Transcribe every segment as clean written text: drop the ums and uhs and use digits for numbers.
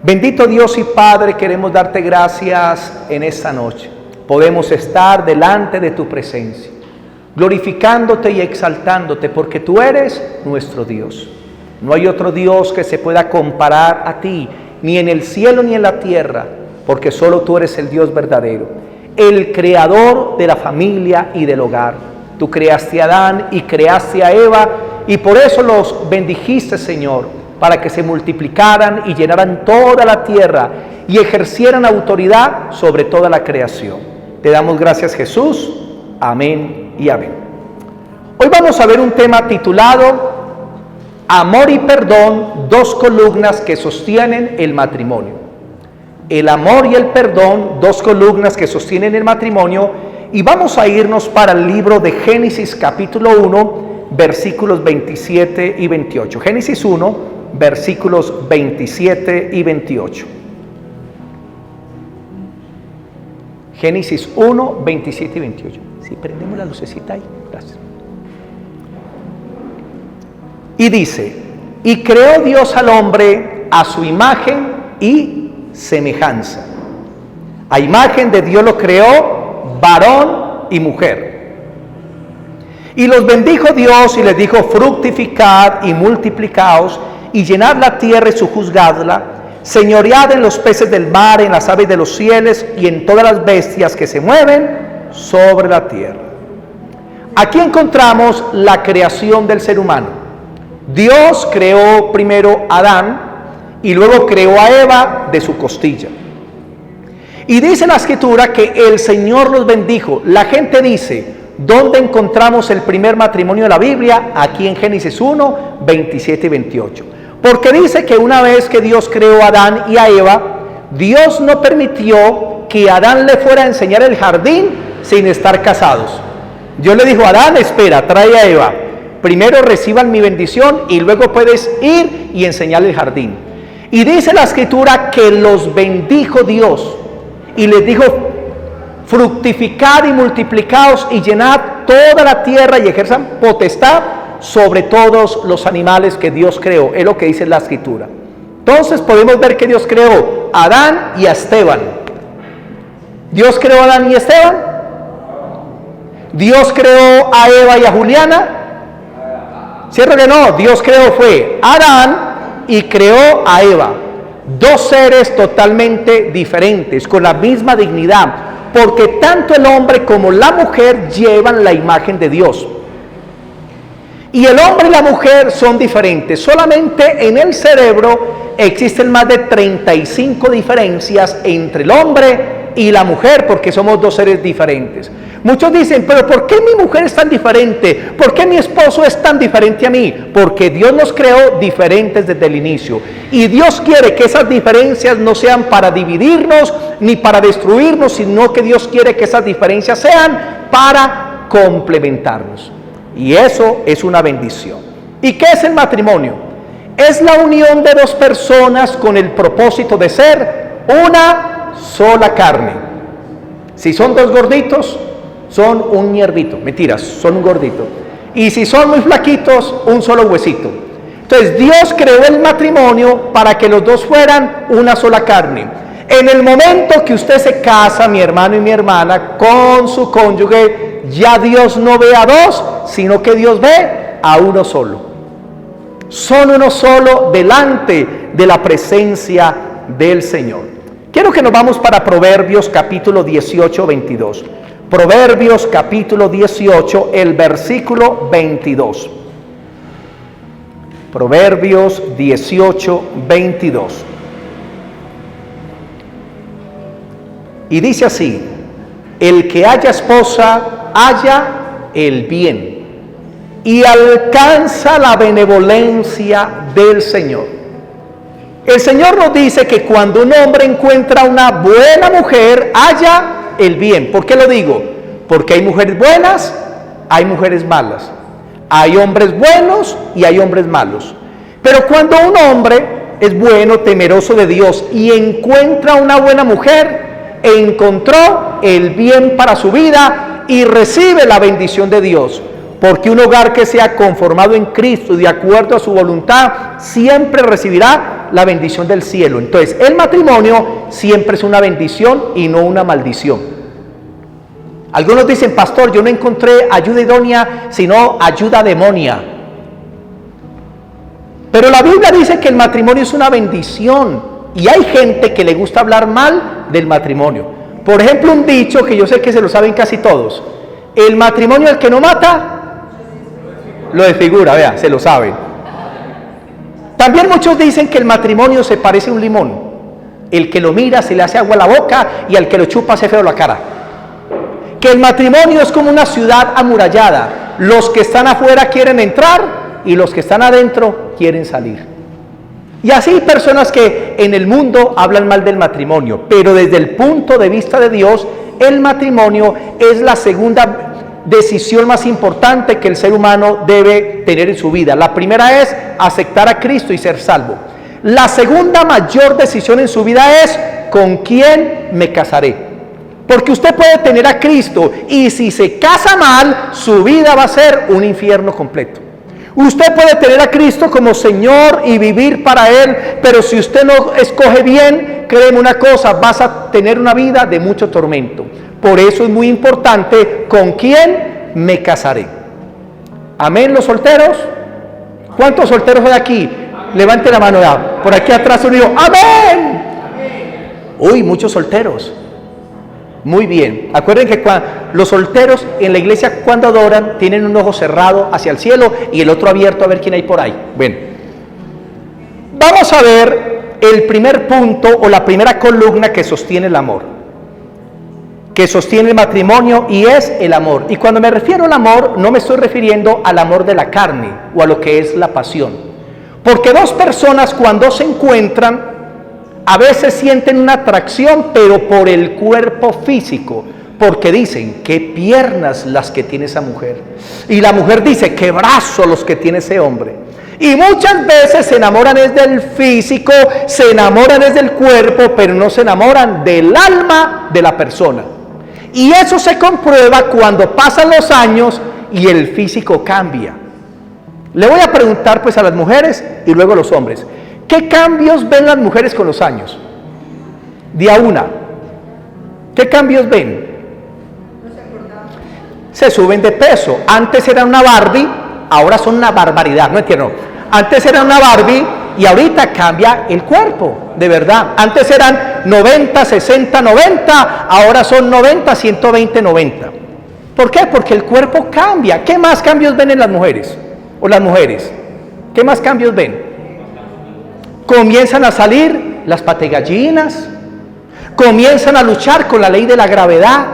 Bendito Dios y Padre, queremos darte gracias en esta noche. Podemos estar delante de tu presencia, glorificándote y exaltándote, porque tú eres nuestro Dios. No hay otro Dios que se pueda comparar a ti, ni en el cielo ni en la tierra, porque solo tú eres el Dios verdadero, el creador de la familia y del hogar. Tú creaste a Adán y creaste a Eva, y por eso los bendijiste, Señor, para que se multiplicaran y llenaran toda la tierra y ejercieran autoridad sobre toda la creación. Te damos gracias, Jesús. Amén y amén. Hoy vamos a ver un tema titulado Amor y perdón, dos columnas que sostienen el matrimonio. El amor y el perdón, dos columnas que sostienen el matrimonio, y vamos a irnos para el libro de Génesis capítulo 1, versículos 27 y 28. Génesis 1, versículos 27 y 28. Génesis 1, 27 y 28. Si prendemos la lucecita ahí, gracias. Y dice: y creó Dios al hombre a su imagen y semejanza. A imagen de Dios lo creó, varón y mujer. Y los bendijo Dios y les dijo: fructificad y multiplicaos y llenad la tierra y sojuzgadla, señoread en los peces del mar, en las aves de los cielos y en todas las bestias que se mueven sobre la tierra. Aquí encontramos la creación del ser humano. Dios creó primero a Adán y luego creó a Eva de su costilla. Y dice la Escritura que el Señor los bendijo. La gente dice: ¿dónde encontramos el primer matrimonio de la Biblia? Aquí en Génesis 1, 27 y 28. Porque dice que una vez que Dios creó a Adán y a Eva, Dios no permitió que Adán le fuera a enseñar el jardín sin estar casados. Dios le dijo: Adán, espera, trae a Eva. Primero reciban mi bendición y luego puedes ir y enseñarle el jardín. Y dice la Escritura que los bendijo Dios y les dijo: fructificad y multiplicaos y llenad toda la tierra y ejerzan potestad sobre todos los animales que Dios creó. Es lo que dice la Escritura. Entonces podemos ver que Dios creó a Adán y a Esteban. ¿Dios creó a Adán y a Esteban? ¿Dios creó a Eva y a Juliana? ¿Cierto que no? Dios creó fue a Adán y creó a Eva. Dos seres totalmente diferentes, con la misma dignidad, porque tanto el hombre como la mujer llevan la imagen de Dios. Y el hombre y la mujer son diferentes. Solamente en el cerebro existen más de 35 diferencias entre el hombre y la mujer, porque somos dos seres diferentes. Muchos dicen: pero ¿por qué mi mujer es tan diferente? ¿Por qué mi esposo es tan diferente a mí? Porque Dios nos creó diferentes desde el inicio. Y Dios quiere que esas diferencias no sean para dividirnos ni para destruirnos, sino que Dios quiere que esas diferencias sean para complementarnos. Y eso es una bendición. ¿Y qué es el matrimonio? Es la unión de dos personas con el propósito de ser una sola carne. Si son dos gorditos, son un hierbito. Mentiras, son un gordito. Y si son muy flaquitos, un solo huesito. Entonces Dios creó el matrimonio para que los dos fueran una sola carne. En el momento que usted se casa, mi hermano y mi hermana, con su cónyuge, ya Dios no ve a dos, sino que Dios ve a uno solo. Son uno solo delante de la presencia del Señor. Quiero que nos vamos para Proverbios capítulo 18, 22. Proverbios capítulo 18, el versículo 22. Proverbios 18, 22. Y dice así: el que haya esposa, halla el bien y alcanza la benevolencia del Señor. El Señor nos dice que cuando un hombre encuentra una buena mujer, halla el bien. ¿Por qué lo digo? Porque hay mujeres buenas, hay mujeres malas. Hay hombres buenos y hay hombres malos. Pero cuando un hombre es bueno, temeroso de Dios, y encuentra una buena mujer, encontró el bien para su vida y recibe la bendición de Dios. Porque un hogar que sea conformado en Cristo y de acuerdo a su voluntad, siempre recibirá la bendición del cielo. Entonces, el matrimonio siempre es una bendición y no una maldición. Algunos dicen, pastor, yo no encontré ayuda idónea, sino ayuda demonia. Pero la Biblia dice que el matrimonio es una bendición, y hay gente que le gusta hablar mal del matrimonio. Por ejemplo, un dicho que yo sé que se lo saben casi todos: el matrimonio al que no mata, lo desfigura. Vea, se lo saben. También muchos dicen que el matrimonio se parece a un limón: el que lo mira se le hace agua a la boca, y al que lo chupa hace feo la cara. Que el matrimonio es como una ciudad amurallada: los que están afuera quieren entrar y los que están adentro quieren salir. Y así hay personas que en el mundo hablan mal del matrimonio, pero desde el punto de vista de Dios, el matrimonio es la segunda decisión más importante que el ser humano debe tener en su vida. La primera es aceptar a Cristo y ser salvo. La segunda mayor decisión en su vida es: ¿con quién me casaré? Porque usted puede tener a Cristo, y si se casa mal, su vida va a ser un infierno completo. Usted puede tener a Cristo como Señor y vivir para Él, pero si usted no escoge bien, créeme una cosa, vas a tener una vida de mucho tormento. Por eso es muy importante: ¿con quién me casaré? Amén, los solteros. ¿Cuántos solteros hay aquí? Levante la mano ya. Por aquí atrás unido. Amén. Uy, muchos solteros. Muy bien. Acuerden que los solteros en la iglesia, cuando adoran, tienen un ojo cerrado hacia el cielo y el otro abierto a ver quién hay por ahí. Bueno, vamos a ver el primer punto o la primera columna que sostiene el amor, que sostiene el matrimonio, y es el amor. Y cuando me refiero al amor, no me estoy refiriendo al amor de la carne o a lo que es la pasión. Porque dos personas, cuando se encuentran, a veces sienten una atracción, pero por el cuerpo físico, porque dicen: qué piernas las que tiene esa mujer, y la mujer dice: qué brazos los que tiene ese hombre. Y muchas veces se enamoran es del físico, se enamoran es del cuerpo, pero no se enamoran del alma de la persona. Y eso se comprueba cuando pasan los años y el físico cambia. Le voy a preguntar pues a las mujeres y luego a los hombres: ¿qué cambios ven las mujeres con los años? De a una. ¿Qué cambios ven? Se suben de peso. Antes era una Barbie, ahora son una barbaridad, no entiendo. Antes era una Barbie y ahorita cambia el cuerpo, de verdad. Antes eran 90, 60, 90, ahora son 90, 120, 90. ¿Por qué? Porque el cuerpo cambia. ¿Qué más cambios ven en las mujeres? ¿O las mujeres? ¿Qué más cambios ven? Comienzan a salir las pategallinas, comienzan a luchar con la ley de la gravedad,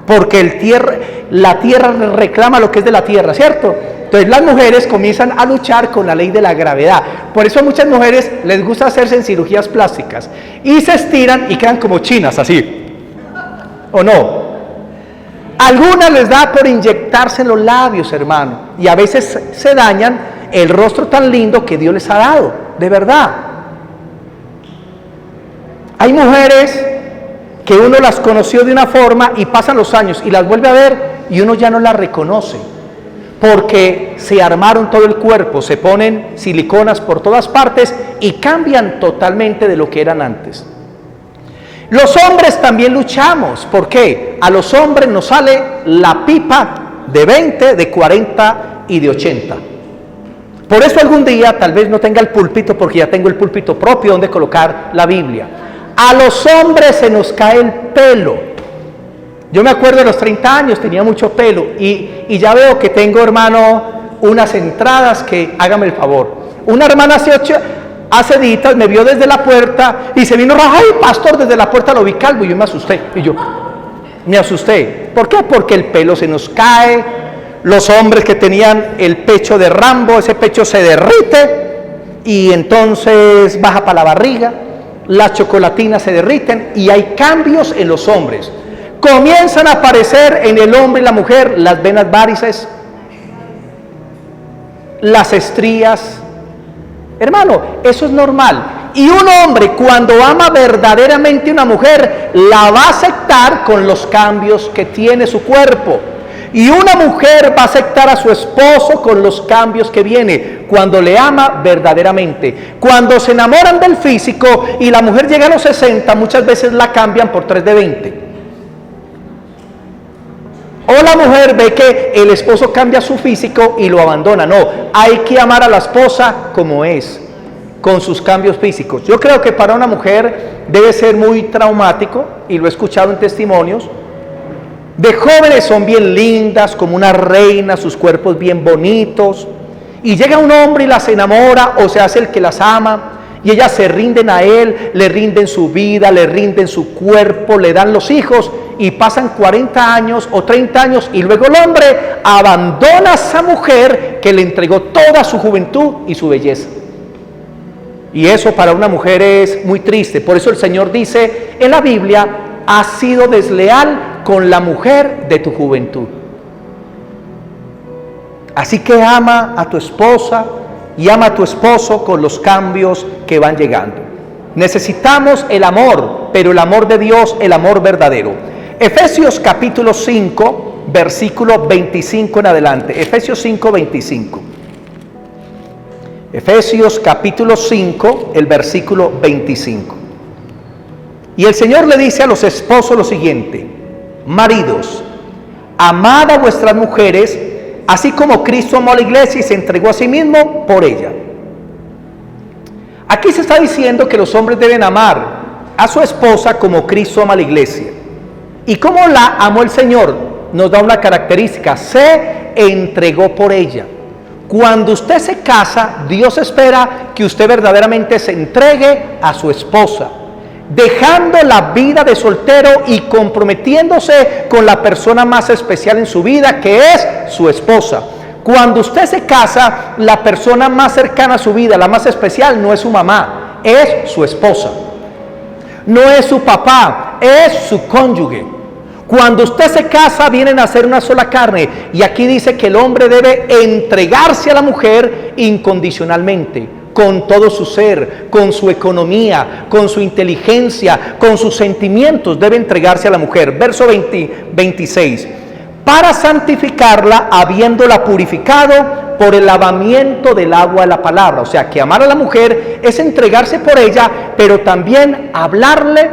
porque la tierra reclama lo que es de la tierra, ¿cierto? Entonces las mujeres comienzan a luchar con la ley de la gravedad. Por eso a muchas mujeres les gusta hacerse en cirugías plásticas y se estiran y quedan como chinas, así, ¿o no? Algunas les da por inyectarse en los labios, hermano, y a veces se dañan el rostro tan lindo que Dios les ha dado, de verdad. Hay mujeres que uno las conoció de una forma y pasan los años y las vuelve a ver y uno ya no las reconoce, porque se armaron todo el cuerpo, se ponen siliconas por todas partes y cambian totalmente de lo que eran antes. Los hombres también luchamos. ¿Por qué? A los hombres nos sale la pipa de 20, de 40 y de 80. Por eso algún día tal vez no tenga el púlpito, porque ya tengo el púlpito propio donde colocar la Biblia. A los hombres se nos cae el pelo. Yo me acuerdo de los 30 años, tenía mucho pelo y ya veo que tengo, hermano, unas entradas que, hágame el favor. Una hermana hace días me vio desde la puerta y se vino: ay, pastor, desde la puerta lo vi calvo, y yo me asusté. Me asusté. ¿Por qué? Porque el pelo se nos cae. Los hombres que tenían el pecho de Rambo, ese pecho se derrite y entonces baja para la barriga. Las chocolatinas se derriten y hay cambios en los hombres. Comienzan a aparecer en el hombre y la mujer las venas varices, las estrías. Hermano, eso es normal. Y un hombre, cuando ama verdaderamente a una mujer, la va a aceptar con los cambios que tiene su cuerpo. Y una mujer va a aceptar a su esposo con los cambios que viene, cuando le ama verdaderamente. Cuando se enamoran del físico y la mujer llega a los 60, muchas veces la cambian por 3 de 20. O la mujer ve que el esposo cambia su físico y lo abandona. No, hay que amar a la esposa como es, con sus cambios físicos. Yo creo que para una mujer debe ser muy traumático, y lo he escuchado en testimonios, de jóvenes son bien lindas, como una reina, sus cuerpos bien bonitos, y llega un hombre y las enamora o se hace el que las ama, y ellas se rinden a él, le rinden su vida, le rinden su cuerpo, le dan los hijos, y pasan 40 años o 30 años, y luego el hombre abandona a esa mujer que le entregó toda su juventud y su belleza. Y eso para una mujer es muy triste. Por eso el Señor dice en la Biblia: has sido desleal con la mujer de tu juventud. Así que ama a tu esposa y ama a tu esposo con los cambios que van llegando. Necesitamos el amor, pero el amor de Dios, el amor verdadero. Efesios capítulo 5, versículo 25 en adelante. Efesios 5, 25. Efesios capítulo 5, el versículo 25. Y el Señor le dice a los esposos lo siguiente: maridos, amad a vuestras mujeres, así como Cristo amó a la iglesia y se entregó a sí mismo por ella. Aquí se está diciendo que los hombres deben amar a su esposa como Cristo ama a la iglesia. ¿Y cómo la amó el Señor? Nos da una característica: se entregó por ella. Cuando usted se casa, Dios espera que usted verdaderamente se entregue a su esposa, dejando la vida de soltero y comprometiéndose con la persona más especial en su vida, que es su esposa. Cuando usted se casa, la persona más cercana a su vida, la más especial, no es su mamá, es su esposa. No es su papá, es su cónyuge. Cuando usted se casa, vienen a ser una sola carne. Y aquí dice que el hombre debe entregarse a la mujer incondicionalmente, con todo su ser, con su economía, con su inteligencia, con sus sentimientos. Debe entregarse a la mujer. Verso 26. Para santificarla, habiéndola purificado por el lavamiento del agua de la palabra. O sea, que amar a la mujer es entregarse por ella, pero también hablarle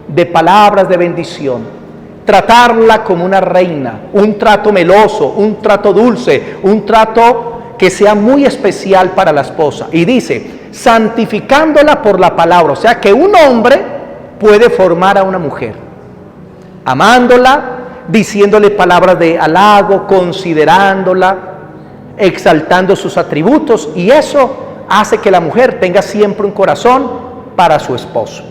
de palabras de bendición. Tratarla como una reina, un trato meloso, un trato dulce, un trato que sea muy especial para la esposa. Y dice, santificándola por la palabra. O sea que un hombre puede formar a una mujer, amándola, diciéndole palabras de halago, considerándola, exaltando sus atributos, y eso hace que la mujer tenga siempre un corazón para su esposo.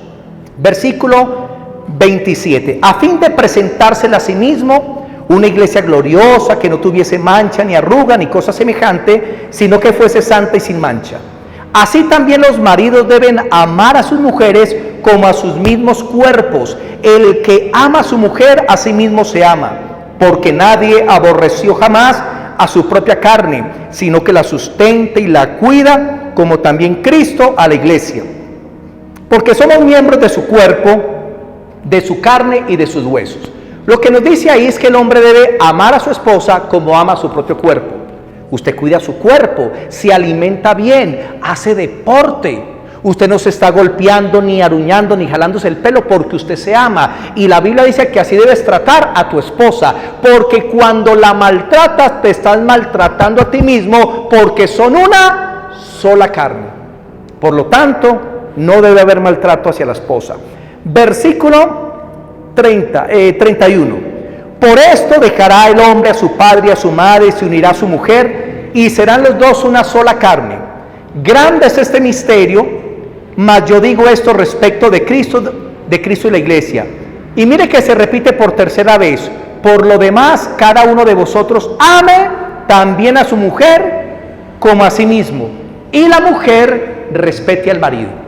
Versículo 27. A fin de presentársela a sí mismo una iglesia gloriosa, que no tuviese mancha ni arruga ni cosa semejante, sino que fuese santa y sin mancha. Así también los maridos deben amar a sus mujeres como a sus mismos cuerpos. El que ama a su mujer, a sí mismo se ama, porque nadie aborreció jamás a su propia carne, sino que la sustenta y la cuida, como también Cristo a la iglesia. Porque somos miembros de su cuerpo, de su carne y de sus huesos. Lo que nos dice ahí es que el hombre debe amar a su esposa como ama a su propio cuerpo. Usted cuida su cuerpo, se alimenta bien, hace deporte. Usted no se está golpeando, ni aruñando, ni jalándose el pelo, porque usted se ama. Y la Biblia dice que así debes tratar a tu esposa, porque cuando la maltratas, te estás maltratando a ti mismo, porque son una sola carne. Por lo tanto, no debe haber maltrato hacia la esposa. Versículo 31. Por esto dejará el hombre a su padre y a su madre, y se unirá a su mujer, y serán los dos una sola carne. Grande es este misterio, mas yo digo esto respecto de Cristo y la iglesia. Y mire que se repite por tercera vez: por lo demás, cada uno de vosotros ame también a su mujer como a sí mismo, y la mujer respete al marido.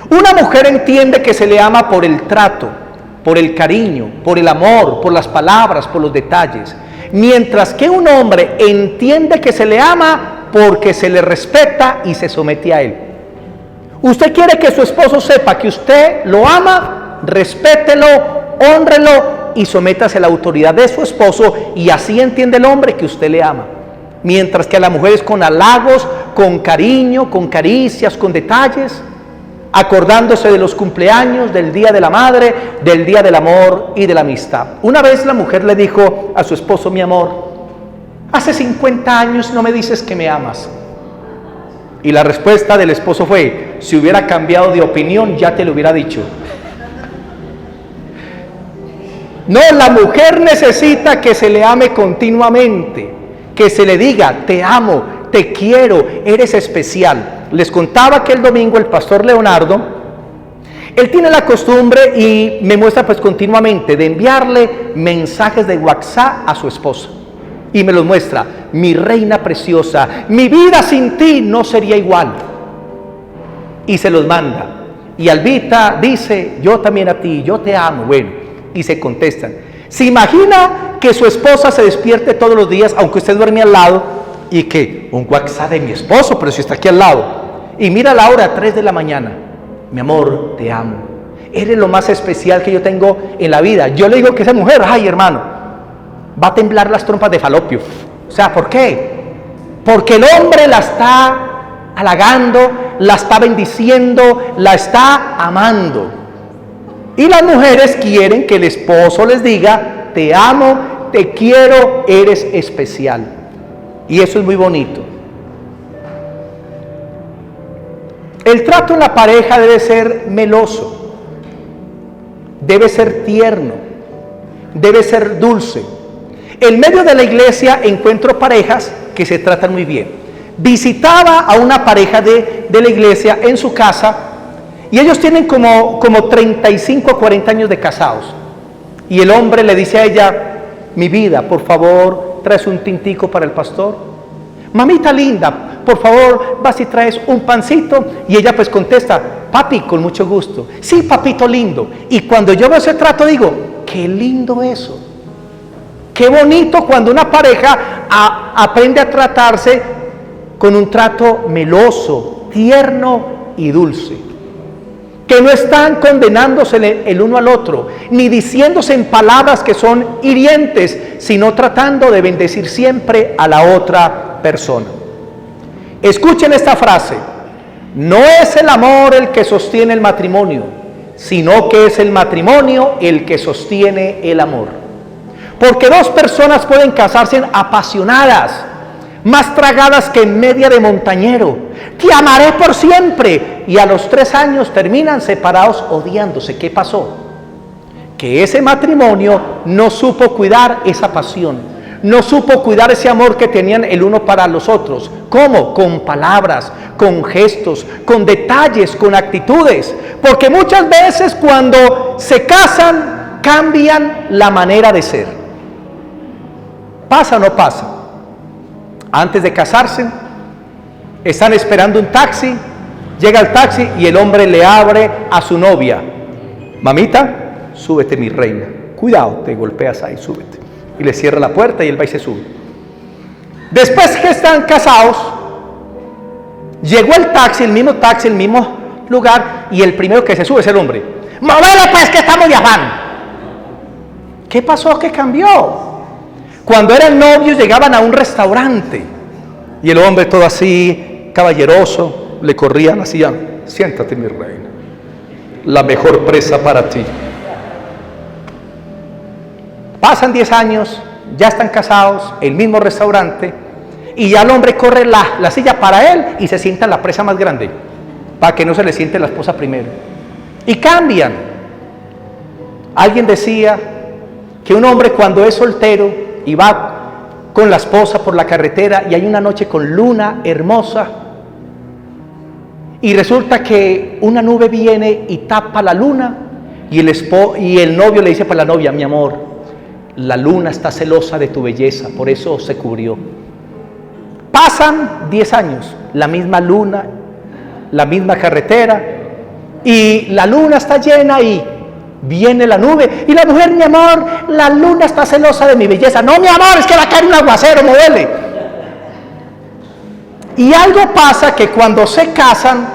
Una mujer entiende que se le ama por el trato, por el cariño, por el amor, por las palabras, por los detalles. Mientras que un hombre entiende que se le ama porque se le respeta y se somete a él. Usted quiere que su esposo sepa que usted lo ama, respételo, hónrelo y sométase a la autoridad de su esposo, y así entiende el hombre que usted le ama. Mientras que a las mujeres con halagos, con cariño, con caricias, con detalles, acordándose de los cumpleaños, del día de la madre, del día del amor y de la amistad. Una vez la mujer le dijo a su esposo: mi amor, hace 50 años no me dices que me amas. Y la respuesta del esposo fue: si hubiera cambiado de opinión ya te lo hubiera dicho. No, la mujer necesita que se le ame continuamente, que se le diga: te amo, te quiero, eres especial. Les contaba que el domingo el pastor Leonardo, él tiene la costumbre, y me muestra pues continuamente, de enviarle mensajes de WhatsApp a su esposa. Y me los muestra: mi reina preciosa, mi vida sin ti no sería igual. Y se los manda. Y Albita dice: yo también a ti, yo te amo. Bueno, y se contestan. ¿Se imagina que su esposa se despierte todos los días, aunque usted duerme al lado, y que un WhatsApp de mi esposo, pero si está aquí al lado, y mira la hora, 3 de la mañana: mi amor, te amo, eres lo más especial que yo tengo en la vida? Yo le digo que esa mujer, ay hermano, va a temblar las trompas de falopio. O sea, ¿por qué? Porque el hombre la está halagando, la está bendiciendo, la está amando. Y las mujeres quieren que el esposo les diga: te amo, te quiero, eres especial. Y eso es muy bonito. El trato en la pareja debe ser meloso, debe ser tierno, debe ser dulce. En medio de la iglesia encuentro parejas que se tratan muy bien. Visitaba a una pareja de la iglesia en su casa, y ellos tienen como 35 o 40 años de casados. Y el hombre le dice a ella: mi vida, por favor, traes un tintico para el pastor. Mamita linda, por favor, vas y traes un pancito. Y ella pues contesta: papi, con mucho gusto. Sí, papito lindo. Y cuando yo veo ese trato digo: qué lindo eso. Qué bonito cuando una pareja aprende a tratarse con un trato meloso, tierno y dulce. Que no están condenándose el uno al otro, ni diciéndose en palabras que son hirientes, sino tratando de bendecir siempre a la otra persona. Escuchen esta frase: no es el amor el que sostiene el matrimonio, sino que es el matrimonio el que sostiene el amor. Porque dos personas pueden casarse apasionadas, más tragadas que en media de montañero. Te amaré por siempre. Y a los 3 años terminan separados, odiándose. ¿Qué pasó? Que ese matrimonio no supo cuidar esa pasión, no supo cuidar ese amor que tenían el uno para los otros. ¿Cómo? Con palabras, con gestos, con detalles, con actitudes. Porque muchas veces cuando se casan, cambian la manera de ser. ¿Pasa o no pasa? Antes de casarse, están esperando un taxi, llega el taxi y el hombre le abre a su novia: mamita, súbete mi reina, cuidado, te golpeas ahí, súbete. Y le cierra la puerta y él va y se sube. Después que están casados, llegó el taxi, el mismo lugar, y el primero que se sube es el hombre: movele pues que estamos de afán. ¿Qué pasó? ¿Qué cambió? Cuando eran novios llegaban a un restaurante y el hombre todo así, caballeroso, le corría la silla: siéntate mi reina, la mejor presa para ti. Pasan 10 años, ya están casados, el mismo restaurante, y ya el hombre corre la silla para él y se sienta en la presa más grande, para que no se le siente la esposa primero. Y cambian. Alguien decía que un hombre cuando es soltero y va con la esposa por la carretera y hay una noche con luna hermosa, y resulta que una nube viene y tapa la luna, y el novio le dice para la novia: mi amor, la luna está celosa de tu belleza, por eso se cubrió. Pasan 10 años, la misma luna, la misma carretera, y la luna está llena y viene la nube, y la mujer: mi amor, la luna está celosa de mi belleza. No, mi amor, es que va a caer un aguacero, modele. Y algo pasa que cuando se casan,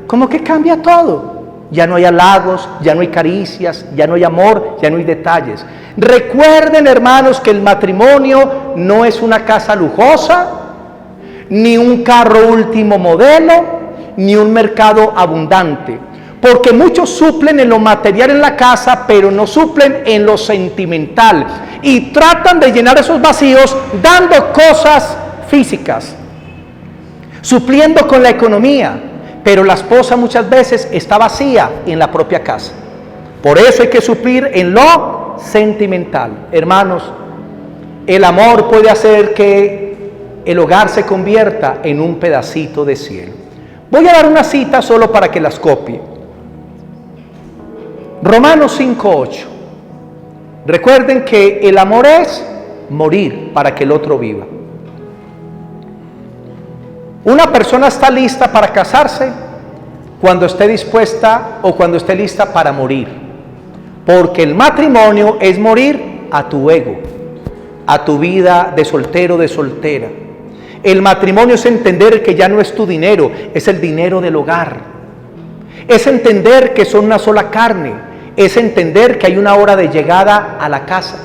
como que cambia todo. ya no hay halagos, ya no hay caricias, ya no hay amor, ya no hay detalles. Recuerden, hermanos, que el matrimonio no es una casa lujosa, ni un carro último modelo, ni un mercado abundante. Porque muchos suplen en lo material en la casa, pero no suplen en lo sentimental. Y tratan de llenar esos vacíos dando cosas físicas, supliendo con la economía. Pero la esposa muchas veces está vacía en la propia casa. Por eso hay que suplir en lo sentimental. Hermanos, el amor puede hacer que el hogar se convierta en un pedacito de cielo. Voy a dar una cita solo para que las copie. Romanos 5:8. Recuerden que el amor es morir para que el otro viva. Una persona está lista para casarse cuando esté dispuesta o cuando esté lista para morir. Porque el matrimonio es morir a tu ego, a tu vida de soltero, de soltera. El matrimonio es entender que ya no es tu dinero, es el dinero del hogar. Es entender que son una sola carne. Es entender que hay una hora de llegada a la casa.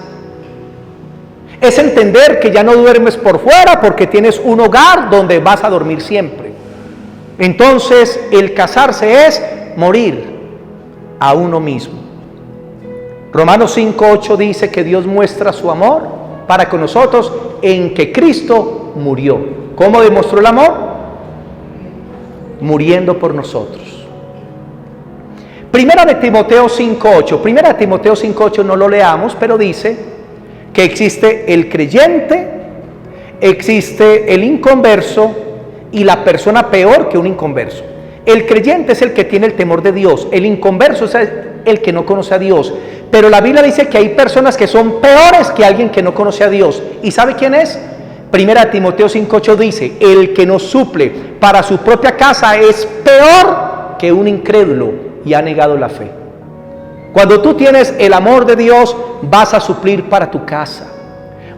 Es entender que ya no duermes por fuera porque tienes un hogar donde vas a dormir siempre. Entonces, el casarse es morir a uno mismo. Romanos 5:8 dice que Dios muestra su amor para con nosotros en que Cristo murió. ¿Cómo demostró el amor? Muriendo por nosotros. Primera de Timoteo 5:8. Primera de Timoteo 5:8 no lo leamos, pero dice que existe el creyente, existe el inconverso y la persona peor que un inconverso. El creyente es el que tiene el temor de Dios, el inconverso es el que no conoce a Dios. Pero la Biblia dice que hay personas que son peores que alguien que no conoce a Dios. ¿Y sabe quién es? Primera de Timoteo 5:8 dice, el que no suple para su propia casa es peor que un incrédulo y ha negado la fe. Cuando tú tienes el amor de Dios, vas a suplir para tu casa,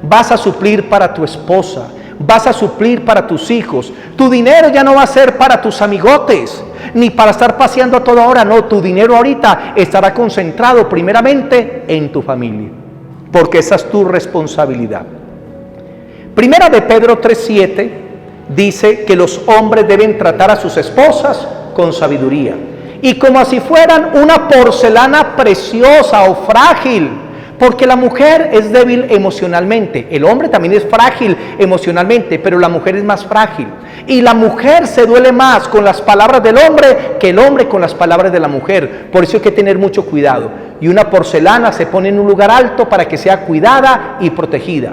vas a suplir para tu esposa, vas a suplir para tus hijos. Tu dinero ya no va a ser para tus amigotes, ni para estar paseando a toda hora. No, tu dinero ahorita estará concentrado primeramente en tu familia, porque esa es tu responsabilidad. Primera de Pedro 3:7 dice que los hombres deben tratar a sus esposas con sabiduría y como si fueran una porcelana preciosa o frágil, porque la mujer es débil emocionalmente. El hombre también es frágil emocionalmente, pero la mujer es más frágil. Y la mujer se duele más con las palabras del hombre que el hombre con las palabras de la mujer. Por eso hay que tener mucho cuidado. Y una porcelana se pone en un lugar alto para que sea cuidada y protegida.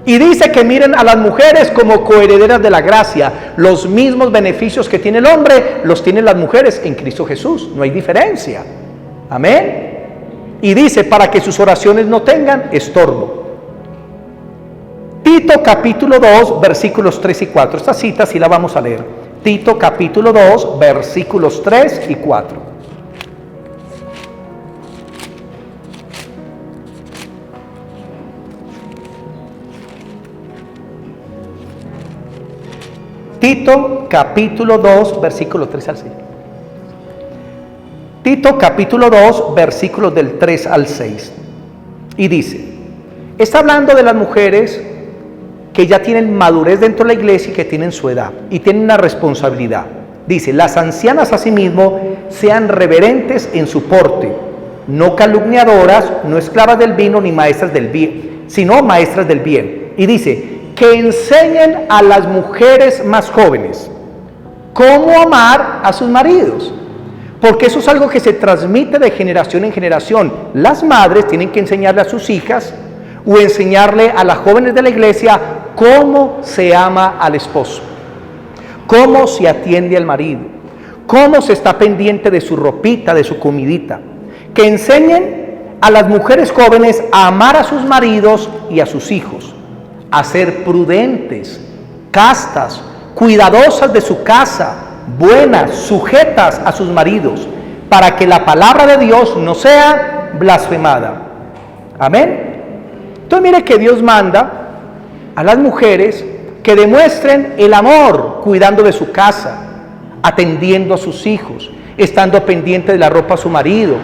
Y dice que miren a las mujeres como coherederas de la gracia. Los mismos beneficios que tiene el hombre los tienen las mujeres en Cristo Jesús. No hay diferencia. Amén. Y dice, para que sus oraciones no tengan estorbo. Tito capítulo 2, versículos 3 y 4. Esta cita sí la vamos a leer. Tito capítulo 2, versículos 3 y 4. Tito capítulo 2, versículos 3 al 6. Tito capítulo 2, versículos del 3 al 6. Y dice, está hablando de las mujeres que ya tienen madurez dentro de la iglesia y que tienen su edad y tienen una responsabilidad. Dice, las ancianas asimismo sean reverentes en su porte, no calumniadoras, no esclavas del vino ni maestras del bien, sino maestras del bien. Y dice, que enseñen a las mujeres más jóvenes cómo amar a sus maridos, porque eso es algo que se transmite de generación en generación. Las madres tienen que enseñarle a sus hijas o enseñarle a las jóvenes de la iglesia cómo se ama al esposo, cómo se atiende al marido, cómo se está pendiente de su ropita, de su comidita. Que enseñen a las mujeres jóvenes a amar a sus maridos y a sus hijos, a ser prudentes, castas, cuidadosas de su casa, buenas, sujetas a sus maridos, para que la palabra de Dios no sea blasfemada. Amén. Entonces mire que Dios manda a las mujeres que demuestren el amor cuidando de su casa, atendiendo a sus hijos. estando pendiente de la ropa a su marido,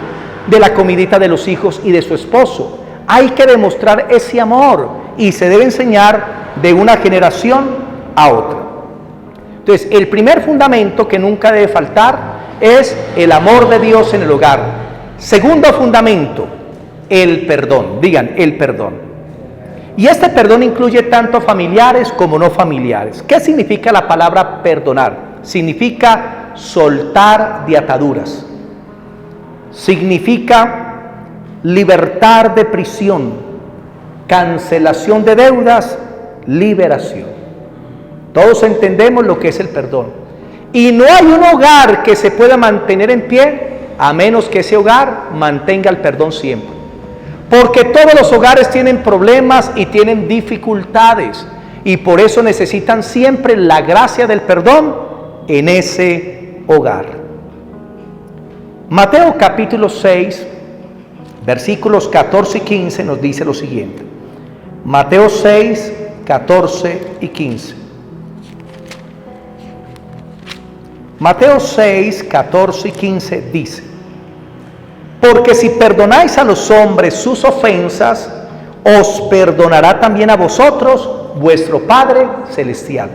de la comidita de los hijos y de su esposo. Hay que demostrar ese amor y se debe enseñar de una generación a otra. Entonces, el primer fundamento que nunca debe faltar es el amor de Dios en el hogar. Segundo fundamento, el perdón. Digan, el perdón. Y este perdón incluye tanto familiares como no familiares. ¿Qué significa la palabra perdonar? Significa soltar de ataduras. Significa libertad de prisión, cancelación de deudas, liberación. Todos entendemos lo que es el perdón. Y no hay un hogar que se pueda mantener en pie a menos que ese hogar mantenga el perdón siempre. Porque todos los hogares tienen problemas y tienen dificultades. Y por eso necesitan siempre la gracia del perdón en ese hogar. Mateo capítulo 6, versículos 14 y 15 nos dice lo siguiente. Mateo 6, 14 y 15. Mateo 6, 14 y 15 dice: porque si perdonáis a los hombres sus ofensas, os perdonará también a vosotros vuestro Padre Celestial.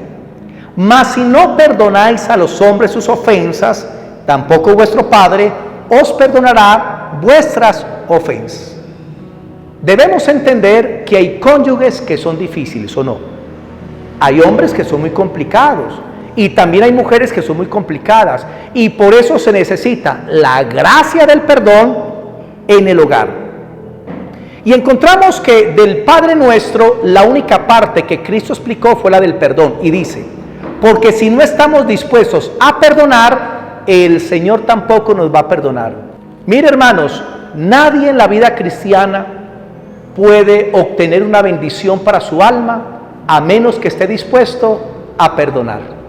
Mas si no perdonáis a los hombres sus ofensas, tampoco vuestro Padre os perdonará vuestras ofensas. Debemos entender que hay cónyuges que son difíciles, ¿o no? Hay hombres que son muy complicados y también hay mujeres que son muy complicadas, y por eso se necesita la gracia del perdón en el hogar. Y encontramos que del Padre Nuestro la única parte que Cristo explicó fue la del perdón, y dice: porque si no estamos dispuestos a perdonar, el Señor tampoco nos va a perdonar. Mire, hermanos, nadie en la vida cristiana puede obtener una bendición para su alma a menos que esté dispuesto a perdonar.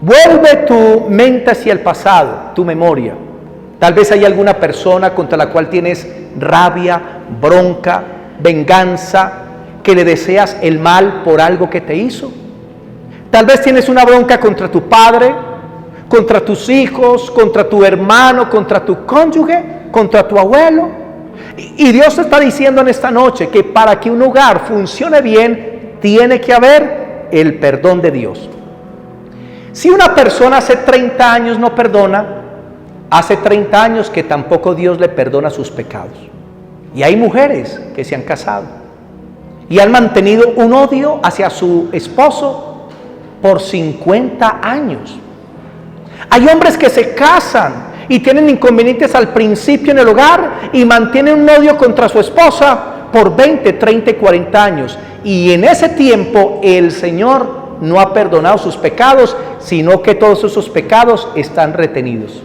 Vuelve tu mente hacia el pasado, tu memoria. Tal vez hay alguna persona contra la cual tienes rabia, bronca, venganza, que le deseas el mal por algo que te hizo. Tal vez tienes una bronca contra tu padre, contra tus hijos, contra tu hermano, contra tu cónyuge, contra tu abuelo. Y Dios te está diciendo en esta noche que para que un hogar funcione bien, tiene que haber el perdón de Dios. Si una persona hace 30 años no perdona, hace 30 años que tampoco Dios le perdona sus pecados. Y hay mujeres que se han casado y han mantenido un odio hacia su esposo por 50 años. Hay hombres que se casan y tienen inconvenientes al principio en el hogar y mantienen un odio contra su esposa por 20, 30 y 40 años. Y en ese tiempo el Señor no ha perdonado sus pecados, sino que todos esos pecados están retenidos.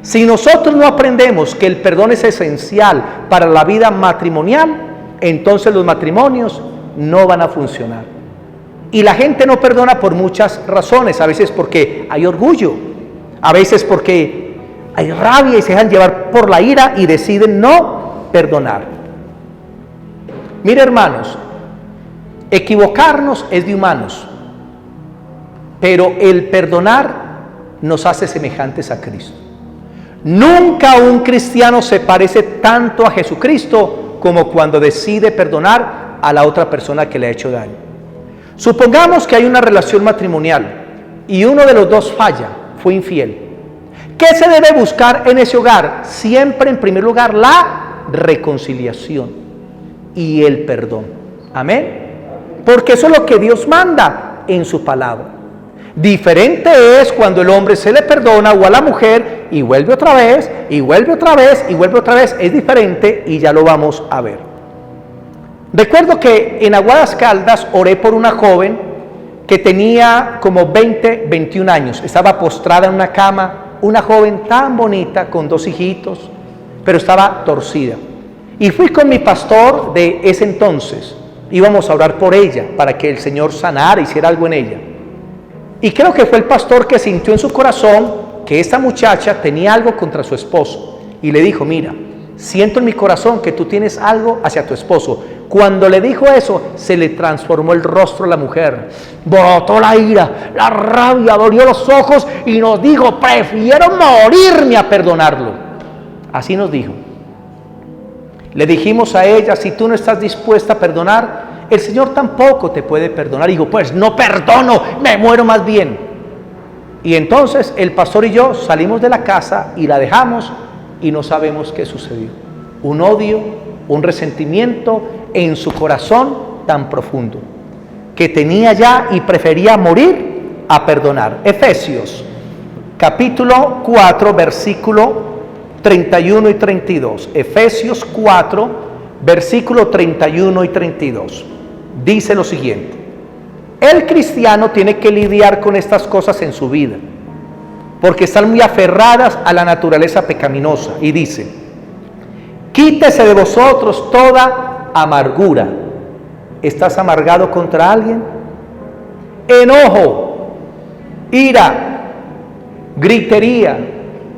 Si nosotros no aprendemos que el perdón es esencial para la vida matrimonial, entonces los matrimonios no van a funcionar. Y la gente no perdona por muchas razones, a veces porque hay orgullo, a veces porque hay rabia y se dejan llevar por la ira y deciden no perdonar. Mire, hermanos, equivocarnos es de humanos, pero el perdonar nos hace semejantes a Cristo. Nunca un cristiano se parece tanto a Jesucristo como cuando decide perdonar a la otra persona que le ha hecho daño. Supongamos que hay una relación matrimonial y uno de los dos falla, fue infiel. ¿Qué se debe buscar en ese hogar? Siempre, en primer lugar, la reconciliación y el perdón. Amén. Porque eso es lo que Dios manda en su palabra. Diferente es cuando el hombre se le perdona o a la mujer y vuelve otra vez, y vuelve otra vez, y vuelve otra vez. Es diferente y ya lo vamos a ver. Recuerdo que en Aguadas Caldas oré por una joven que tenía como 20, 21 años. Estaba postrada en una cama, una joven tan bonita con 2 hijitos, pero estaba torcida. Y fui con mi pastor de ese entonces. Íbamos a orar por ella para que el Señor sanara, hiciera algo en ella. Y creo que fue el pastor que sintió en su corazón que esta muchacha tenía algo contra su esposo. Y le dijo: mira, siento en mi corazón que tú tienes algo hacia tu esposo. Cuando le dijo eso, se le transformó el rostro a la mujer, brotó la ira, la rabia, abrió los ojos y nos dijo, prefiero morirme a perdonarlo. Así nos dijo. Le dijimos a ella, si tú no estás dispuesta a perdonar, el Señor tampoco te puede perdonar. Dijo, pues no perdono, me muero más bien. Y entonces el pastor y yo salimos de la casa y la dejamos y no sabemos qué sucedió. Un odio, un resentimiento en su corazón tan profundo que tenía ya y prefería morir a perdonar. Efesios capítulo 4 versículo 31 y 32. Efesios 4 versículo 31 y 32. Dice lo siguiente: el cristiano tiene que lidiar con estas cosas en su vida, porque están muy aferradas a la naturaleza pecaminosa. Y dice, quítese de vosotros toda amargura. ¿Estás amargado contra alguien? Enojo, ira, gritería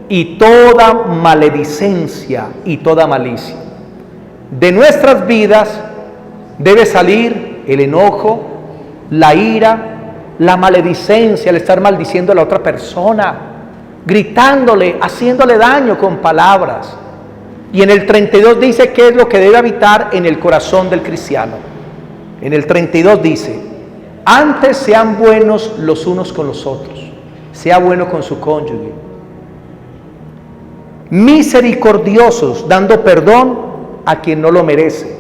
y toda maledicencia y toda malicia. De nuestras vidas debe salir el enojo, la ira, la maledicencia, el estar maldiciendo a la otra persona, gritándole, haciéndole daño con palabras. Y en el 32 dice qué es lo que debe habitar en el corazón del cristiano. En el 32 dice, antes sean buenos los unos con los otros, sea bueno con su cónyuge, misericordiosos, dando perdón a quien no lo merece,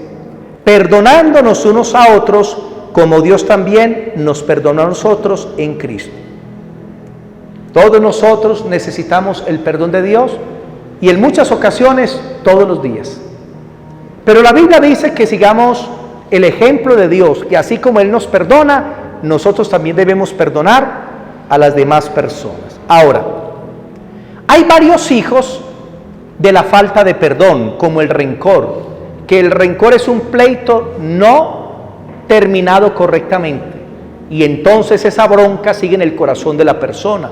perdonándonos unos a otros, como Dios también nos perdonó a nosotros en Cristo. Todos nosotros necesitamos el perdón de Dios y en muchas ocasiones todos los días. Pero la Biblia dice que sigamos el ejemplo de Dios, que así como Él nos perdona, nosotros también debemos perdonar a las demás personas. Ahora, hay varios hijos de la falta de perdón, como el rencor, que el rencor es un pleito no terminado correctamente y entonces esa bronca sigue en el corazón de la persona.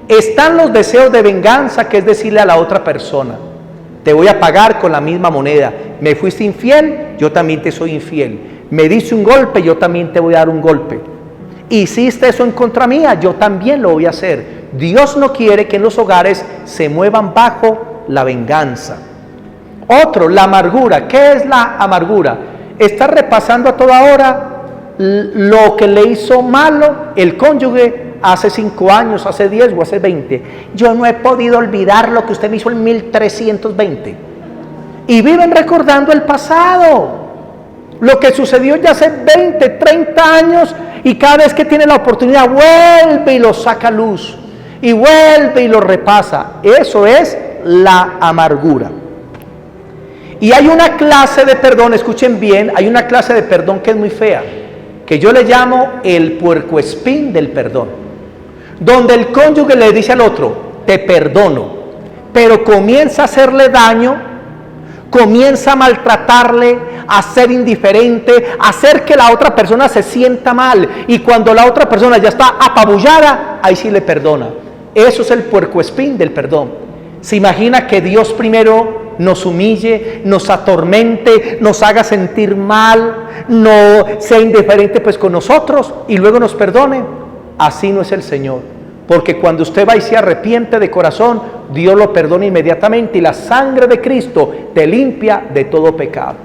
Están los deseos de venganza, que es decirle a la otra persona, te voy a pagar con la misma moneda, me fuiste infiel, yo también te soy infiel, me diste un golpe, yo también te voy a dar un golpe, hiciste eso en contra mía, yo también lo voy a hacer. Dios no quiere que en los hogares se muevan bajo la venganza. Otro, la amargura. ¿Qué es la amargura? Está repasando a toda hora lo que le hizo malo el cónyuge hace 5 años, hace 10 o hace 20. Yo no he podido olvidar lo que usted me hizo en 1320. Y viven recordando el pasado, lo que sucedió ya hace 20, 30 años, y cada vez que tiene la oportunidad vuelve y lo saca a luz, y vuelve y lo repasa. Eso es la amargura. Y hay una clase de perdón, escuchen bien, hay una clase de perdón que es muy fea, que yo le llamo el puercoespín del perdón, donde el cónyuge le dice al otro, te perdono, pero comienza a hacerle daño, comienza a maltratarle, a ser indiferente, a hacer que la otra persona se sienta mal, y cuando la otra persona ya está apabullada, ahí sí le perdona. Eso es el puercoespín del perdón. ¿Se imagina que Dios primero nos humille, nos atormente, nos haga sentir mal, no sea indiferente pues con nosotros y luego nos perdone? Así no es el Señor, porque cuando usted va y se arrepiente de corazón, Dios lo perdona inmediatamente y la sangre de Cristo te limpia de todo pecado.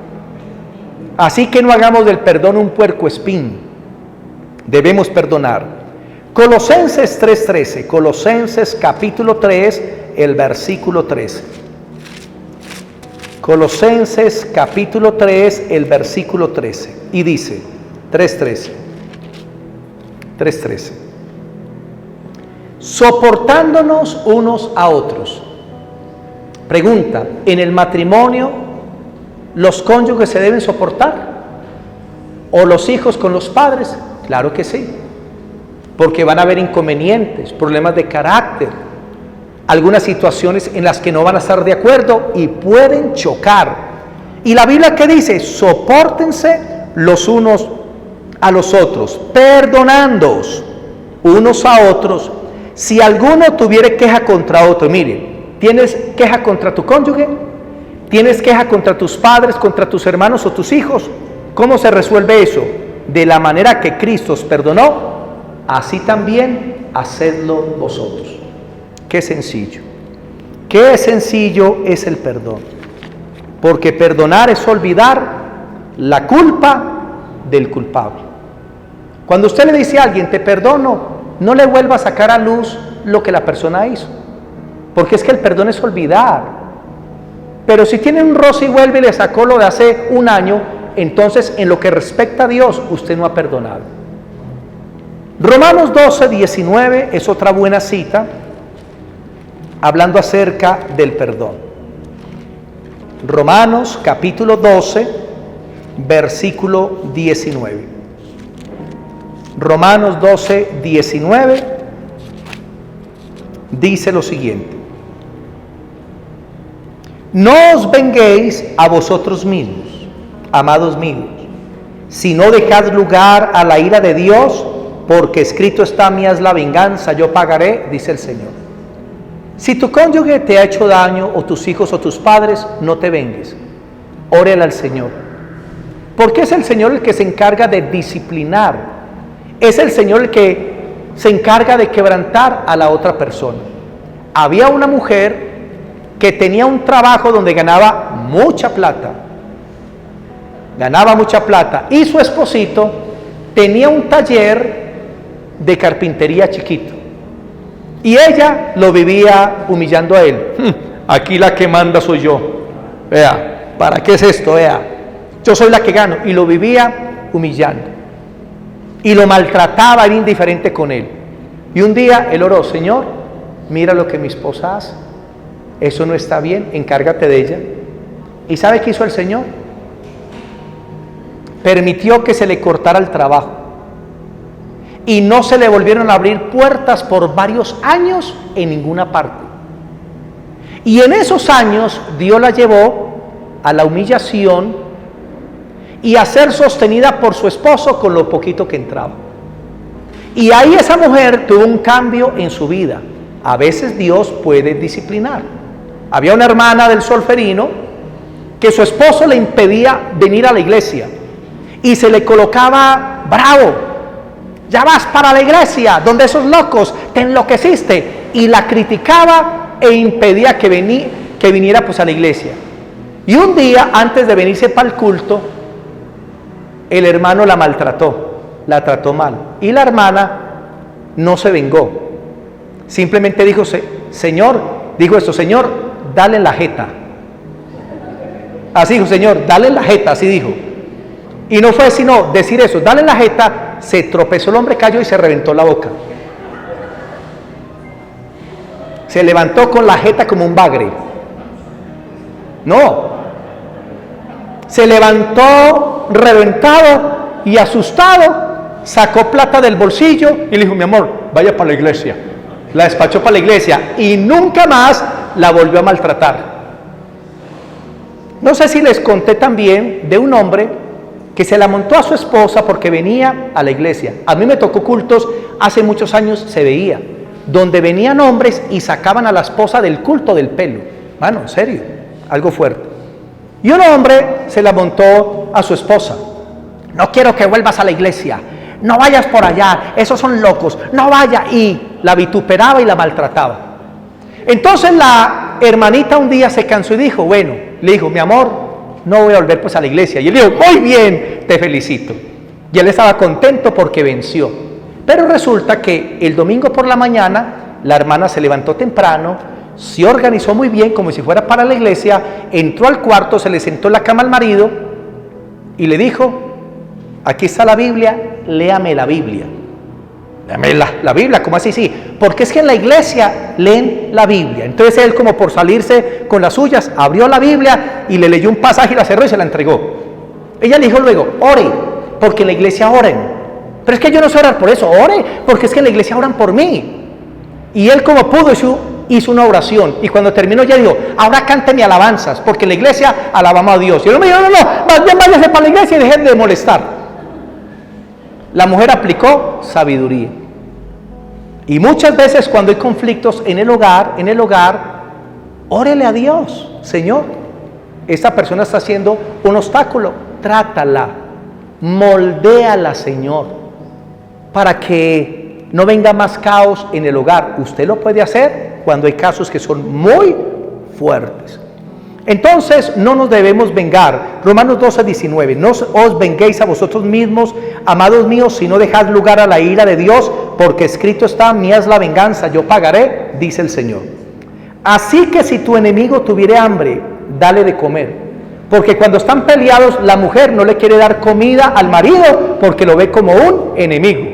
Así que no hagamos del perdón un puercoespín, debemos perdonar. Colosenses 3:13, Colosenses capítulo 3, el versículo 13. Colosenses capítulo 3, el versículo 13. Y dice, 3:13. Soportándonos unos a otros. Pregunta, ¿en el matrimonio los cónyuges se deben soportar? ¿O los hijos con los padres? Claro que sí. Porque van a haber inconvenientes, problemas de carácter, algunas situaciones en las que no van a estar de acuerdo y pueden chocar. Y la Biblia, ¿qué dice? Sopórtense los unos a los otros, perdonándoos unos a otros, si alguno tuviere queja contra otro. Mire, ¿tienes queja contra tu cónyuge? ¿Tienes queja contra tus padres, contra tus hermanos o tus hijos? ¿Cómo se resuelve eso? De la manera que Cristo os perdonó, así también hacedlo vosotros. Qué sencillo. Qué sencillo es el perdón. Porque perdonar es olvidar la culpa del culpable. Cuando usted le dice a alguien, te perdono, no le vuelva a sacar a luz lo que la persona hizo. Porque es que el perdón es olvidar. Pero si tiene un roce y vuelve y le sacó lo de hace un año, entonces en lo que respecta a Dios, usted no ha perdonado. Romanos 12, 19 es otra buena cita, hablando acerca del perdón. Romanos capítulo 12, versículo 19. Romanos 12, 19 dice lo siguiente: no os venguéis a vosotros mismos, amados míos, sino dejad lugar a la ira de Dios, porque escrito está: mía es la venganza, yo pagaré, dice el Señor. Si tu cónyuge te ha hecho daño, o tus hijos o tus padres, no te vengues, órale al Señor, porque es el Señor el que se encarga de disciplinar, es el Señor el que se encarga de quebrantar a la otra persona. Había una mujer que tenía un trabajo donde ganaba mucha plata, y su esposito tenía un taller de carpintería chiquito, y ella lo vivía humillando a él. Aquí la que manda soy yo, vea, ¿para qué es esto? Vea, yo soy la que gano, y lo vivía humillando, y lo maltrataba, era indiferente con él. Y un día él oró: Señor, mira lo que mi esposa hace, eso no está bien, encárgate de ella. ¿Y sabe qué hizo el Señor? Permitió que se le cortara el trabajo, y no se le volvieron a abrir puertas por varios años en ninguna parte. Y en esos años Dios la llevó a la humillación y a ser sostenida por su esposo con lo poquito que entraba. Y ahí esa mujer tuvo un cambio en su vida. A veces Dios puede disciplinar. Había una hermana del Solferino que su esposo le impedía venir a la iglesia y se le colocaba bravo: ya vas para la iglesia, donde esos locos, te enloqueciste, y la criticaba e impedía que viniera pues a la iglesia. Y un día, antes de venirse para el culto, el hermano la maltrató, la trató mal, y la hermana no se vengó, simplemente dijo: Señor, dale en la jeta. Así dijo: Señor, dale en la jeta, así dijo. Y no fue sino decir eso, dale en la jeta, se tropezó el hombre, cayó y se reventó la boca. Se levantó con la jeta como un bagre. No, se levantó reventado y asustado, sacó plata del bolsillo y le dijo: mi amor, vaya para la iglesia. La despachó para la iglesia y nunca más la volvió a maltratar. No sé si les conté también de un hombre que se la montó a su esposa porque venía a la iglesia. A mí me tocó cultos hace muchos años, se veía, donde venían hombres y sacaban a la esposa del culto del pelo. Mano, en serio, algo fuerte. Y un hombre se la montó a su esposa: no quiero que vuelvas a la iglesia, no vayas por allá, esos son locos, no vaya. Y la vituperaba y la maltrataba. Entonces la hermanita un día se cansó y dijo: bueno, le dijo: mi amor, no voy a volver pues a la iglesia. Y él dijo: muy bien, te felicito. Y él estaba contento porque venció. Pero resulta que el domingo por la mañana la hermana se levantó temprano, se organizó muy bien como si fuera para la iglesia, entró al cuarto, se le sentó en la cama al marido y le dijo: aquí está la Biblia, léame la Biblia. Léame la Biblia, ¿cómo así? Sí, porque es que en la iglesia leen la Biblia. Entonces él, como por salirse con las suyas, abrió la Biblia y le leyó un pasaje y la cerró y se la entregó. Ella le dijo luego: ore, porque en la iglesia oren. Pero es que yo no sé orar por eso, ore, porque es que en la iglesia oran por mí. Y él, como pudo, hizo una oración, y cuando terminó ya dijo: ahora cánteme alabanzas, porque en la iglesia alabamos a Dios. Y él me dijo: no, más bien váyase para la iglesia y dejen de molestar. La mujer aplicó sabiduría. Y muchas veces cuando hay conflictos en el hogar, órele a Dios: Señor, esta persona está haciendo un obstáculo, trátala, moldéala, Señor, para que no venga más caos en el hogar. Usted lo puede hacer cuando hay casos que son muy fuertes. Entonces no nos debemos vengar. Romanos 12:19, no os venguéis a vosotros mismos, amados míos, sino dejad lugar a la ira de Dios, porque escrito está, mía es la venganza, yo pagaré, dice el Señor. Así que si tu enemigo tuviere hambre, dale de comer, porque cuando están peleados, la mujer no le quiere dar comida al marido, porque lo ve como un enemigo.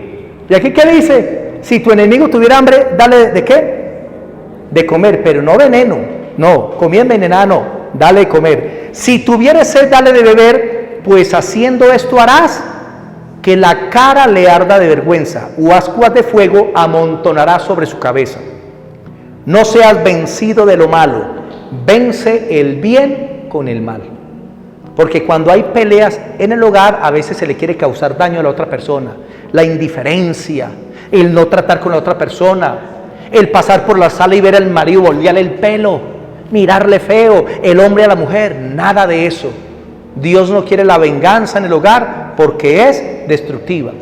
¿Y aquí qué dice? Si tu enemigo tuviera hambre, dale de qué? De comer, pero no veneno, no, comida envenenada no. Dale de comer. Si tuvieres sed, dale de beber, pues haciendo esto harás que la cara le arda de vergüenza, o ascuas de fuego amontonará sobre su cabeza. No seas vencido de lo malo, vence el bien con el mal. Porque cuando hay peleas en el hogar, a veces se le quiere causar daño a la otra persona. La indiferencia, el no tratar con la otra persona, el pasar por la sala y ver al marido voltearle el pelo, mirarle feo, el hombre a la mujer, nada de eso. Dios no quiere la venganza en el hogar porque es destructiva.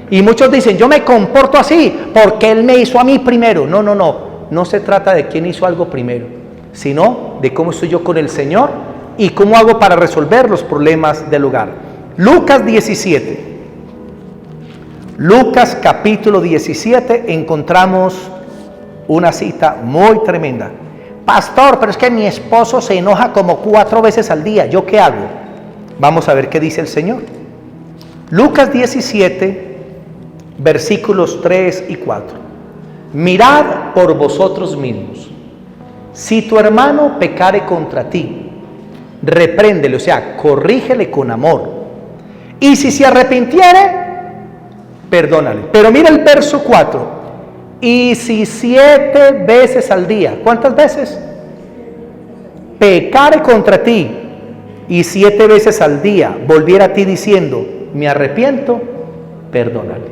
Y muchos dicen, yo me comporto así porque Él me hizo a mí primero. No se trata de quién hizo algo primero, sino de cómo estoy yo con el Señor y cómo hago para resolver los problemas del hogar. Lucas 17. Lucas capítulo 17 encontramos una cita muy tremenda. Pastor, pero es que mi esposo se enoja como 4 veces al día. ¿Yo qué hago? Vamos a ver qué dice el Señor. Lucas 17, versículos 3 y 4. Mirad por vosotros mismos. Si tu hermano pecare contra ti, repréndele, o sea, corrígele con amor. Y si se arrepintiere, perdónale. Pero mira el verso 4. Y si 7 veces al día, ¿cuántas veces? Pecare contra ti, y 7 veces al día volviera a ti diciendo, me arrepiento, perdónale.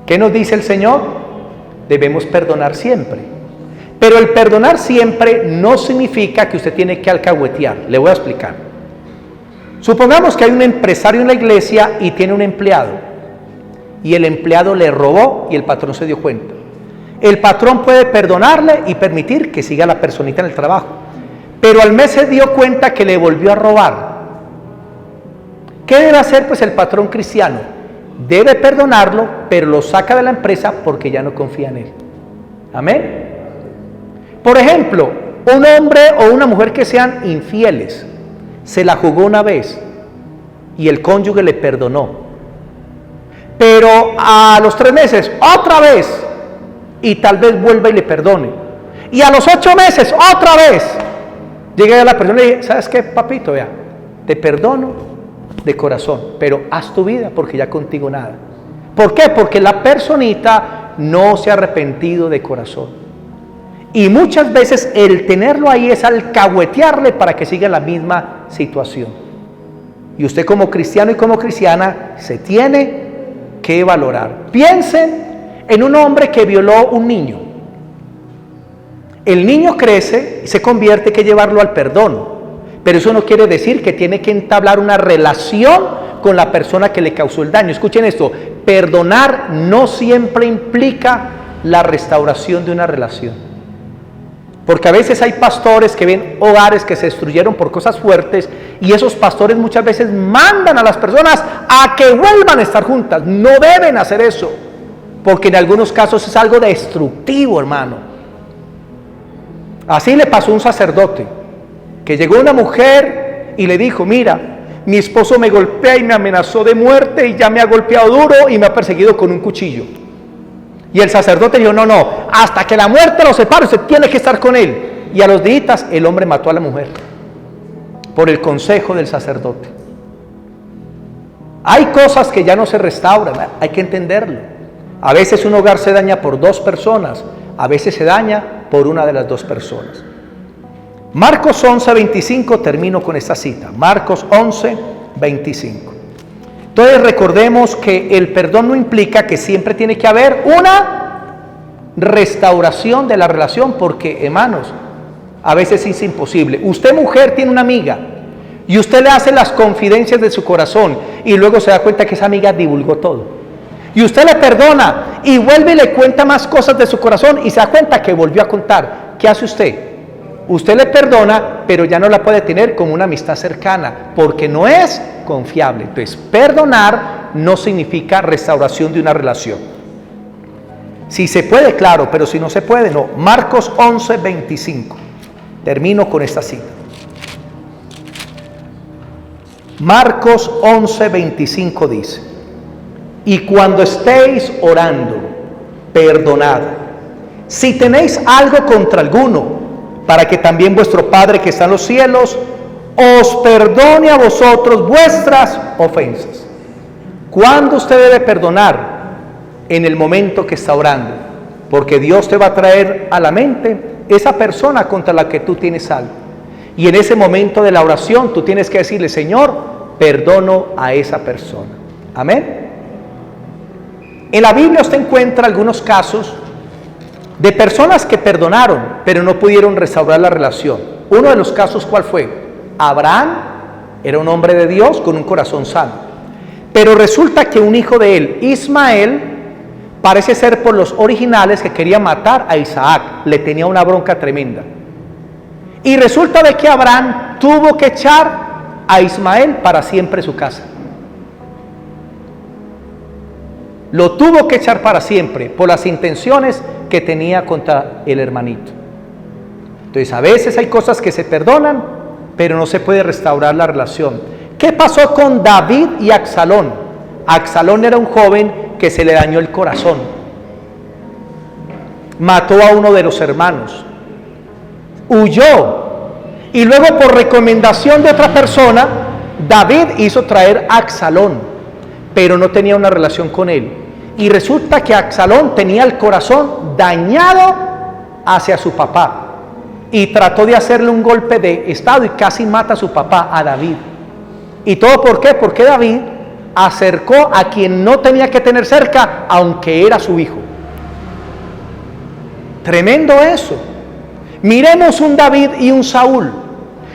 ¿Qué nos dice el Señor? Debemos perdonar siempre. Pero el perdonar siempre no significa que usted tiene que alcahuetear. Le voy a explicar. Supongamos que hay un empresario en la iglesia y tiene un empleado. Y el empleado le robó y el patrón se dio cuenta. El patrón puede perdonarle y permitir que siga la personita en el trabajo. Pero al mes se dio cuenta que le volvió a robar. ¿Qué debe hacer pues el patrón cristiano? Debe perdonarlo, pero lo saca de la empresa porque ya no confía en él. Amén. Por ejemplo, un hombre o una mujer que sean infieles, se la jugó una vez y el cónyuge le perdonó. Pero a los 3 meses, otra vez, y tal vez vuelva y le perdone. Y a los 8 meses, otra vez, llega a la persona y dice, ¿sabes qué, papito? Vea, te perdono de corazón, pero haz tu vida porque ya contigo nada. ¿Por qué? Porque la personita no se ha arrepentido de corazón. Y muchas veces el tenerlo ahí es alcahuetearle para que siga la misma situación. Y usted como cristiano y como cristiana se tiene que valorar. Piensen en un hombre que violó un niño. El niño crece y se convierte, que llevarlo al perdón, pero eso no quiere decir que tiene que entablar una relación con la persona que le causó el daño. Escuchen esto, perdonar no siempre implica la restauración de una relación, porque a veces hay pastores que ven hogares que se destruyeron por cosas fuertes, y esos pastores muchas veces mandan a las personas a que vuelvan a estar juntas. No deben hacer eso, porque en algunos casos es algo destructivo, hermano. Así le pasó a un sacerdote, que llegó una mujer y le dijo, mira, mi esposo me golpea y me amenazó de muerte y ya me ha golpeado duro y me ha perseguido con un cuchillo. Y el sacerdote dijo, no, hasta que la muerte lo separe, usted tiene que estar con él. Y a los días el hombre mató a la mujer, por el consejo del sacerdote. Hay cosas que ya no se restauran, hay que entenderlo. A veces un hogar se daña por 2 personas, a veces se daña por una de las 2 personas. Marcos 11:25, termino con esta cita. Marcos 11:25. Entonces recordemos que el perdón no implica que siempre tiene que haber una restauración de la relación, porque, hermanos, A veces es imposible. Usted, mujer, tiene una amiga y usted le hace las confidencias de su corazón y luego se da cuenta que esa amiga divulgó todo. Y usted le perdona y vuelve y le cuenta más cosas de su corazón y se da cuenta que volvió a contar. ¿Qué hace usted? Usted le perdona, pero ya no la puede tener como una amistad cercana porque no es confiable. Entonces, perdonar no significa restauración de una relación. Si se puede, claro, pero si no se puede, no. Marcos 11:25. Termino con esta cita. Marcos 11:25 dice: y cuando estéis orando, perdonad, si tenéis algo contra alguno, para que también vuestro Padre que está en los cielos os perdone a vosotros vuestras ofensas. ¿Cuándo usted debe perdonar? En el momento que está orando, porque Dios te va a traer a la mente esa persona contra la que tú tienes algo. Y en ese momento de la oración tú tienes que decirle: Señor, perdono a esa persona. Amén. En la Biblia usted encuentra algunos casos de personas que perdonaron, pero no pudieron restaurar la relación. Uno de los casos, ¿cuál fue? Abraham era un hombre de Dios con un corazón sano, pero resulta que un hijo de él, Ismael, parece ser por los originales que quería matar a Isaac. Le tenía una bronca tremenda. Y resulta de que Abraham tuvo que echar a Ismael para siempre de su casa. Lo tuvo que echar para siempre por las intenciones que tenía contra el hermanito. Entonces, a veces hay cosas que se perdonan, pero no se puede restaurar la relación. ¿Qué pasó con David y Absalón? Absalón era un joven que se le dañó el corazón. Mató a uno de los hermanos. Huyó. Y luego, por recomendación de otra persona, David hizo traer a Absalón, pero no tenía una relación con él. Y resulta que Absalón tenía el corazón dañado hacia su papá. Y trató de hacerle un golpe de estado y casi mata a su papá, a David. ¿Y todo por qué? Porque David acercó a quien no tenía que tener cerca, aunque era su hijo. Tremendo eso. Miremos un David y un Saúl.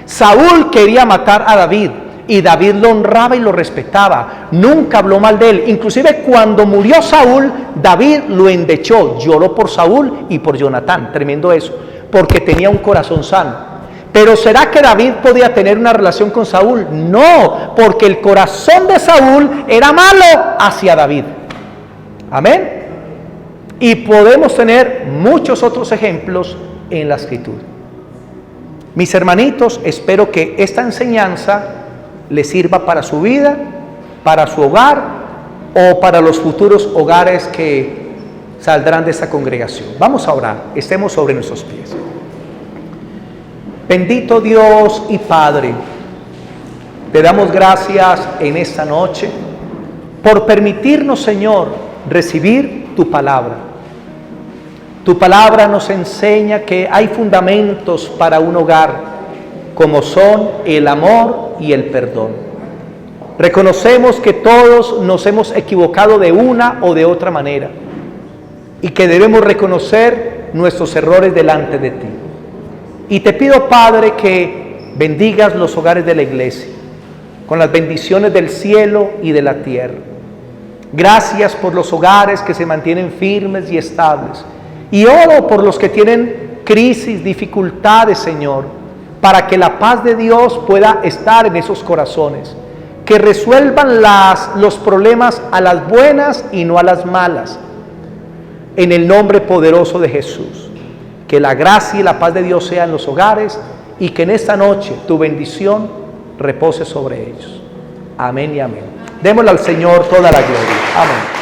Saúl quería matar a David y David lo honraba y lo respetaba. Nunca habló mal de él. Inclusive cuando murió Saúl, David lo endechó. Lloró por Saúl y por Jonatán. Tremendo eso, porque tenía un corazón sano. Pero ¿será que David podía tener una relación con Saúl? No, porque el corazón de Saúl era malo hacia David. Amén. Y podemos tener muchos otros ejemplos en la Escritura. Mis hermanitos, espero que esta enseñanza les sirva para su vida, para su hogar o para los futuros hogares que saldrán de esta congregación. Vamos a orar, estemos sobre nuestros pies. Bendito Dios y Padre, te damos gracias en esta noche por permitirnos, Señor, recibir tu palabra. Tu palabra nos enseña que hay fundamentos para un hogar, como son el amor y el perdón. Reconocemos que todos nos hemos equivocado de una o de otra manera y que debemos reconocer nuestros errores delante de ti. Y te pido, Padre, que bendigas los hogares de la iglesia con las bendiciones del cielo y de la tierra. Gracias por los hogares que se mantienen firmes y estables. Y oro por los que tienen crisis, dificultades, Señor, para que la paz de Dios pueda estar en esos corazones. Que resuelvan los problemas a las buenas y no a las malas. En el nombre poderoso de Jesús. Que la gracia y la paz de Dios sea en los hogares y que en esta noche tu bendición repose sobre ellos. Amén y amén. Démosle al Señor toda la gloria. Amén.